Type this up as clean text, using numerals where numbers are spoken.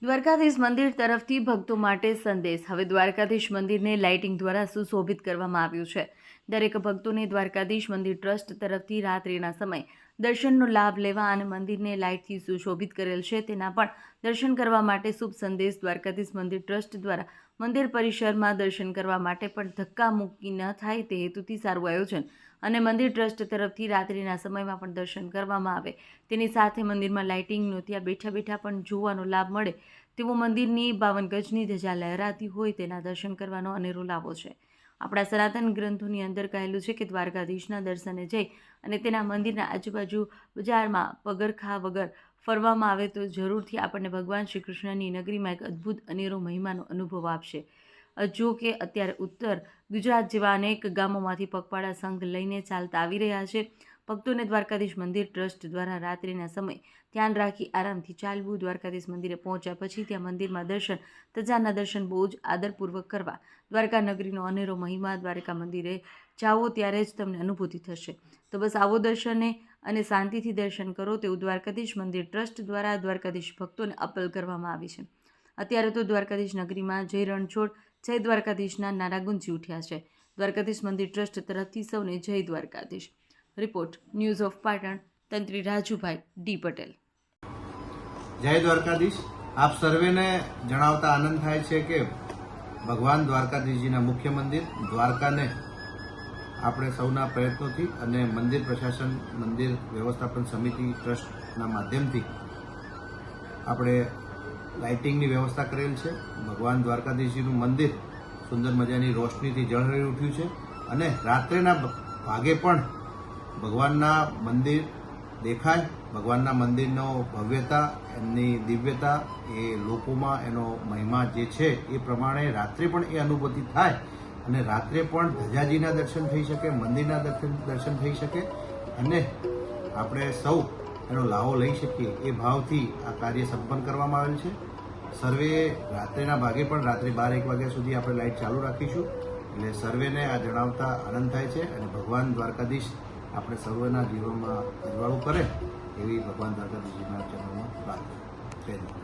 દ્વારકાધીશ મંદિર તરફથી ભક્તો માટે સંદેશ। હવે દ્વારકાધીશ મંદિરને લાઇટિંગ દ્વારા સુશોભિત કરવામાં આવ્યું છે। દરેક ભક્તોને દ્વારકાધીશ મંદિર ટ્રસ્ટ તરફથી રાત્રિના સમય દર્શનનો લાભ લેવા અને મંદિરને લાઇટથી સુશોભિત કરેલ છે તેના પણ દર્શન કરવા માટે શુભ સંદેશ। દ્વારકાધીશ મંદિર ટ્રસ્ટ દ્વારા મંદિર પરિસરમાં દર્શન કરવા માટે પણ ધક્કા મુક્કી ન થાય તે હેતુથી સારું આયોજન અને મંદિર ટ્રસ્ટ તરફથી રાત્રિના સમયમાં પણ દર્શન કરવામાં આવે તેની સાથે મંદિરમાં લાઇટિંગનો ત્યાં બેઠા બેઠા પણ જોવાનો લાભ મળે તેવો મંદિરની 52 ગજની ધજા લહેરાતી હોય તેના દર્શન કરવાનો અનેરો લાભો છે। આપણા સનાતન ગ્રંથોની અંદર કહેલું છે કે દ્વારકાધીશના દર્શને જઈ અને તેના મંદિરના આજુબાજુ બજારમાં પગરખા વગર ફરવામાં આવે તો જરૂરથી આપણને ભગવાન શ્રી કૃષ્ણની નગરીમાં એક અદ્ભુત અનેરો મહિમાનો અનુભવ આપશે। જો કે અત્યારે ઉત્તર ગુજરાત જેવા અનેક ગામોમાંથી પગપાળા સંઘ લઈને ચાલતા આવી રહ્યા છે। ભક્તોને દ્વારકાધીશ મંદિર ટ્રસ્ટ દ્વારા રાત્રિના સમય ધ્યાન રાખી આરામથી ચાલવું। દ્વારકાધીશ મંદિરે પહોંચ્યા પછી ત્યાં મંદિરમાં દર્શન ધજાના દર્શન બહુ જ આદરપૂર્વક કરવા। દ્વારકા નગરીનો અનેરો મહિમા દ્વારકા મંદિરે જાઓ ત્યારે જ તમને અનુભૂતિ થશે। તો બસ આવો દર્શને અને શાંતિથી દર્શન કરો તેવું દ્વારકાધીશ મંદિર ટ્રસ્ટ દ્વારા દ્વારકાધીશ ભક્તોને અપીલ કરવામાં આવી છે। અત્યારે તો દ્વારકાધીશ નગરીમાં જય રણછોડ જય દ્વારકાધીશના નારા ગુંજી ઉઠ્યા છે। દ્વારકાધીશ મંદિર ટ્રસ્ટ તરફથી સૌને જય Dwarkadhish. Report news of Patan, તંત્રી રાજુભાઈ ડી પટેલ। જય દ્વારકાધીશ। આપ સર્વેને જણાવતા આનંદ થાય છે કે ભગવાન દ્વારકાધીશજીના મુખ્ય મંદિર દ્વારકાને આપણે સૌના પ્રયત્નોથી અને મંદિર પ્રશાસન, મંદિર વ્યવસ્થાપન સમિતિ ટ્રસ્ટના માધ્યમથી આપણે લાઇટિંગની વ્યવસ્થા કરેલ છે। ભગવાન દ્વારકાધીશજીનું મંદિર સુંદર મજાની રોશનીથી ઝળહળી ઉઠ્યું છે અને રાત્રેના ભાગે પણ ભગવાનના મંદિર દેખાય, ભગવાનના મંદિરનો ભવ્યતા, એમની દિવ્યતા, એ લોકોમાં એનો મહિમા જે છે એ પ્રમાણે રાત્રે પણ એ અનુભૂતિ થાય અને રાત્રે પણ ધજાજીના દર્શન થઈ શકે, મંદિરના દર્શન થઈ શકે અને આપણે સૌ એનો લાભો લઈ શકીએ એ ભાવથી આ કાર્ય સંપન્ન કરવામાં આવેલ છે। સર્વે રાત્રેના ભાગે પણ રાત્રે 12-1 વાગ્યા સુધી આપણે લાઇટ ચાલુ રાખીશું। એટલે સર્વેને આ જણાવતા આનંદ થાય છે અને ભગવાન દ્વારકાધીશ આપણે સર્વના જીવનમાં અજવાળું કરે એવી ભગવાન દ્વારકાધીશજીના ચરણોમાં પ્રાર્થના। જય દ્વારકા।